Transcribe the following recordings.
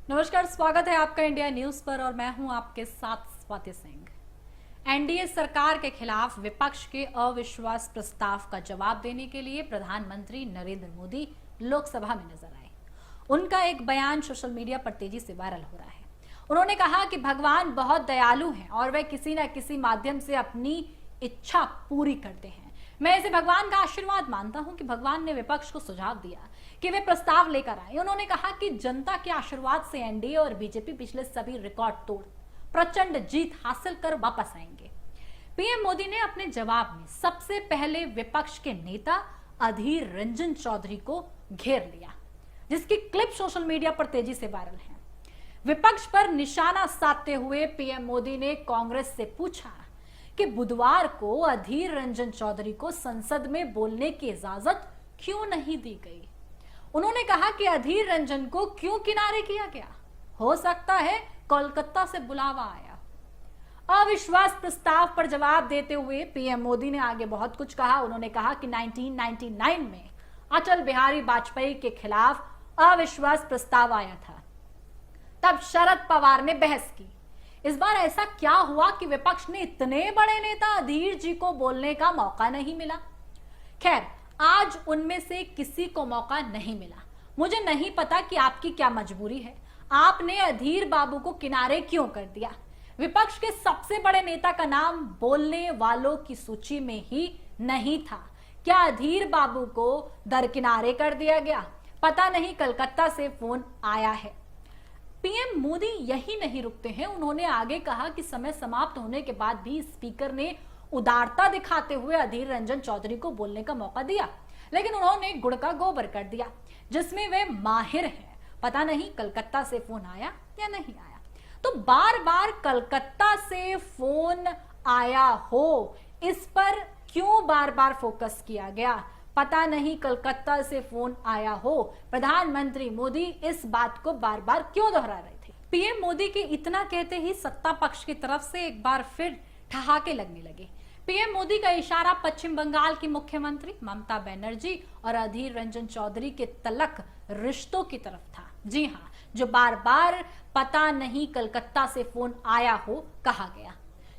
नमस्कार, स्वागत है आपका इंडिया न्यूज पर और मैं हूं आपके साथ स्वाति सिंह। एनडीए सरकार के खिलाफ विपक्ष के अविश्वास प्रस्ताव का जवाब देने के लिए प्रधानमंत्री नरेंद्र मोदी लोकसभा में नजर आए। उनका एक बयान सोशल मीडिया पर तेजी से वायरल हो रहा है। उन्होंने कहा कि भगवान बहुत दयालु हैं और वे किसी न किसी माध्यम से अपनी इच्छा पूरी करते हैं। मैं इसे भगवान का आशीर्वाद मानता हूं कि भगवान ने विपक्ष को सुझाव दिया कि वे प्रस्ताव लेकर आए। उन्होंने कहा कि जनता के आशीर्वाद से एनडीए और बीजेपी पिछले सभी रिकॉर्ड तोड़ प्रचंड जीत हासिल कर वापस आएंगे। पीएम मोदी ने अपने जवाब में सबसे पहले विपक्ष के नेता अधीर रंजन चौधरी को घेर लिया, जिसकी क्लिप सोशल मीडिया पर तेजी से वायरल है। विपक्ष पर निशाना साधते हुए पीएम मोदी ने कांग्रेस से पूछा कि बुधवार को अधीर रंजन चौधरी को संसद में बोलने की इजाजत क्यों नहीं दी गई। उन्होंने कहा कि अधीर रंजन को क्यों किनारे किया गया। हो सकता है कोलकाता से बुलावा आया। अविश्वास प्रस्ताव पर जवाब देते हुए पीएम मोदी ने आगे बहुत कुछ कहा। उन्होंने कहा कि 1999 में अटल बिहारी वाजपेयी के खिलाफ अविश्वास प्रस्ताव आया था, तब शरद पवार ने बहस की। इस बार ऐसा क्या हुआ कि विपक्ष ने इतने बड़े नेता अधीर जी को बोलने का मौका नहीं मिला। खैर, आज उनमें से किसी को मौका नहीं मिला। मुझे नहीं पता कि आपकी क्या मजबूरी है। आपने अधीर बाबू को किनारे क्यों कर दिया। विपक्ष के सबसे बड़े नेता का नाम बोलने वालों की सूची में ही नहीं था। क्या अधीर बाबू को दरकिनारे कर दिया गया? पता नहीं, कलकत्ता से फोन आया है। पीएम मोदी यही नहीं रुकते हैं। उन्होंने आगे कहा कि समय समाप्त होने के बाद भी स्पीकर ने उदारता दिखाते हुए अधीर रंजन चौधरी को बोलने का मौका दिया, लेकिन उन्होंने गुड़ का गोबर कर दिया, जिसमें वे माहिर हैं। पता नहीं कलकत्ता से फोन आया या नहीं आया। तो बार बार कलकत्ता से फोन आया हो, इस पर क्यों बार बार फोकस किया गया? पता नहीं कलकत्ता से फोन आया हो। प्रधानमंत्री मोदी इस बात को बार बार क्यों दोहरा रहे थे? पीएम मोदी के इतना कहते ही सत्ता पक्ष की तरफ से एक बार फिर ठहाके लगने लगे। पीएम मोदी का इशारा पश्चिम बंगाल की मुख्यमंत्री ममता बनर्जी और अधीर रंजन चौधरी के तलक रिश्तों की तरफ था। जी हाँ, जो बार बार पता नहीं कलकत्ता से फोन आया हो कहा गया।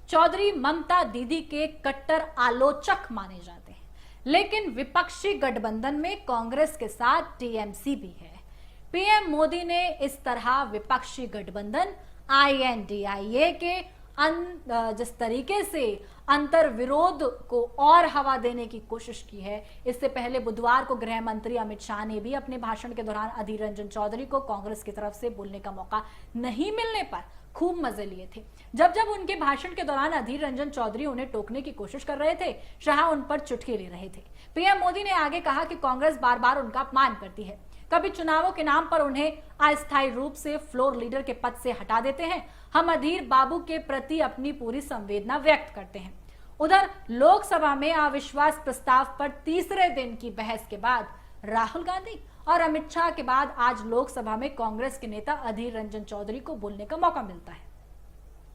चौधरी ममता दीदी के कट्टर आलोचक माने जाते हैं, लेकिन विपक्षी गठबंधन में कांग्रेस के साथ टीएमसी भी है। पीएम मोदी ने इस तरह विपक्षी गठबंधन आईएनडीआईए के जिस तरीके से अंतर विरोध को और हवा देने की कोशिश की है, इससे पहले बुधवार को गृह मंत्री अमित शाह ने भी अपने भाषण के दौरान अधीर रंजन चौधरी को कांग्रेस की तरफ से बोलने का मौका नहीं मिलने पर खूब मजे लिए थे। जब जब उनके भाषण के दौरान अधीर रंजन चौधरी उन्हें टोकने की कोशिश कर रहे थे, शाह उन पर चुटकी ले रहे थे। पीएम मोदी ने आगे कहा कि कांग्रेस बार बार उनका अपमान करती है। कभी चुनावों के नाम पर उन्हें अस्थायी रूप से फ्लोर लीडर के पद से हटा देते हैं। हम अधीर बाबू के प्रति अपनी पूरी संवेदना व्यक्त करते हैं। उधर लोकसभा में अविश्वास प्रस्ताव पर तीसरे दिन की बहस के बाद राहुल गांधी और अमित शाह के बाद आज लोकसभा में कांग्रेस के नेता अधीर रंजन चौधरी को बोलने का मौका मिलता है।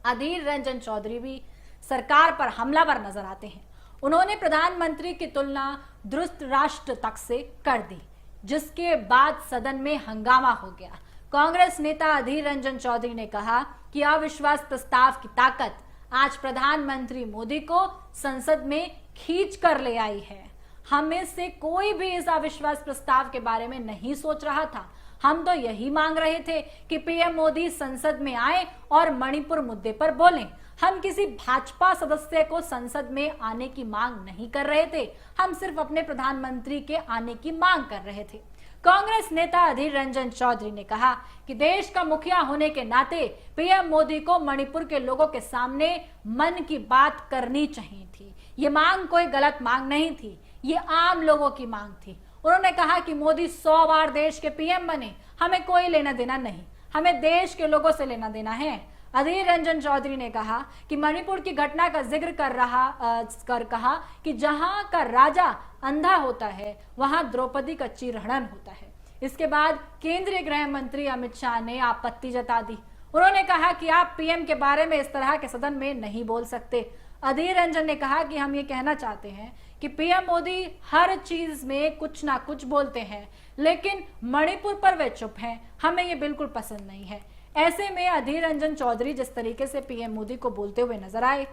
अधीर रंजन चौधरी भी सरकार पर हमलावर नजर आते हैं। उन्होंने प्रधानमंत्री की तुलना धृतराष्ट्र तक से कर दी, जिसके बाद सदन में हंगामा हो गया। कांग्रेस नेता अधीर रंजन चौधरी ने कहा कि अविश्वास प्रस्ताव की ताकत आज प्रधानमंत्री मोदी को संसद में खींच कर ले आई है। हमें से कोई भी इस अविश्वास प्रस्ताव के बारे में नहीं सोच रहा था। हम तो यही मांग रहे थे कि पीएम मोदी संसद में आए और मणिपुर मुद्दे पर बोलें। हम किसी भाजपा सदस्य को संसद में आने की मांग नहीं कर रहे थे। हम सिर्फ अपने प्रधानमंत्री के आने की मांग कर रहे थे। कांग्रेस नेता अधीर रंजन चौधरी ने कहा कि देश का मुखिया होने के नाते पीएम मोदी को मणिपुर के लोगों के सामने मन की बात करनी चाहिए थी। ये मांग कोई गलत मांग नहीं थी, ये आम लोगों की मांग थी। उन्होंने कहा कि मोदी 100 बार देश के पीएम बने, हमें कोई लेना देना नहीं, हमें देश के लोगों से लेना देना है। अधीर रंजन चौधरी ने कहा कि मणिपुर की घटना का जिक्र कर कहा कि जहां का राजा अंधा होता है, वहां द्रौपदी का चीरहरण होता है। इसके बाद केंद्रीय गृह मंत्री अमित शाह ने आपत्ति जता दी। उन्होंने कहा कि आप पीएम के बारे में इस तरह के सदन में नहीं बोल सकते। अधीर रंजन ने कहा कि हम ये कहना चाहते हैं कि पीएम मोदी हर चीज में कुछ ना कुछ बोलते हैं, लेकिन मणिपुर पर वे चुप हैं। हमें ये बिल्कुल पसंद नहीं है। ऐसे में अधीर रंजन चौधरी जिस तरीके से पीएम मोदी को बोलते हुए नजर आए,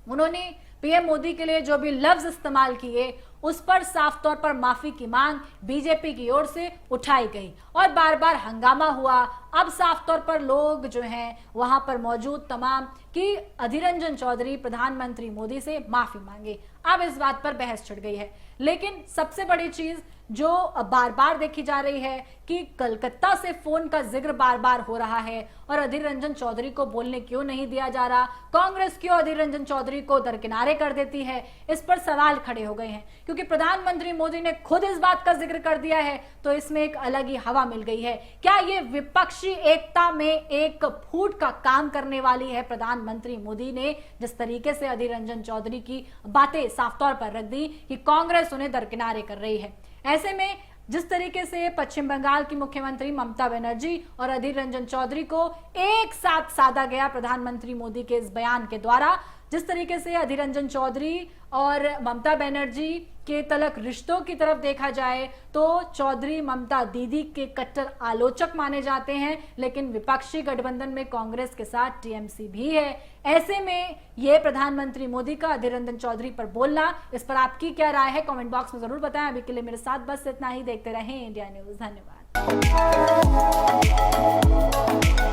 उन्होंने पीएम मोदी के लिए जो भी लफ्ज इस्तेमाल किए उस पर साफ तौर पर माफी की मांग बीजेपी की ओर से उठाई गई और बार बार हंगामा हुआ। अब साफ तौर पर लोग जो हैं वहां पर मौजूद तमाम कि अधीर रंजन चौधरी प्रधानमंत्री मोदी से माफी मांगे। अब इस बात पर बहस छिड़ गई है। लेकिन सबसे बड़ी चीज जो बार बार देखी जा रही है कि कलकत्ता से फोन का जिक्र बार बार हो रहा है और अधीर रंजन चौधरी को बोलने क्यों नहीं दिया जा रहा, कांग्रेस क्यों अधीर रंजन चौधरी को दरकिनारे कर देती है, इस पर सवाल खड़े हो गए हैं। क्योंकि प्रधानमंत्री मोदी ने खुद इस बात का जिक्र कर दिया है तो इसमें एक अलग ही हवा मिल गई है। क्या ये विपक्षी एकता में एक फूट का काम करने वाली है? प्रधानमंत्री मोदी ने जिस तरीके से अधीर रंजन चौधरी की बातें साफ तौर पर रख दी कि कांग्रेस उन्हें दरकिनारे कर रही है। ऐसे में जिस तरीके से पश्चिम बंगाल की मुख्यमंत्री ममता बनर्जी और अधीर रंजन चौधरी को एक साथ साधा गया प्रधानमंत्री मोदी के इस बयान के द्वारा, जिस तरीके से अधीर रंजन चौधरी और ममता बनर्जी के तलक रिश्तों की तरफ देखा जाए तो चौधरी ममता दीदी के कट्टर आलोचक माने जाते हैं, लेकिन विपक्षी गठबंधन में कांग्रेस के साथ टीएमसी भी है। ऐसे में ये प्रधानमंत्री मोदी का अधीर रंजन चौधरी पर बोलना, इस पर आपकी क्या राय है कमेंट बॉक्स में जरूर बताएं। अभी के लिए मेरे साथ बस इतना ही। देखते रहें इंडिया न्यूज। धन्यवाद।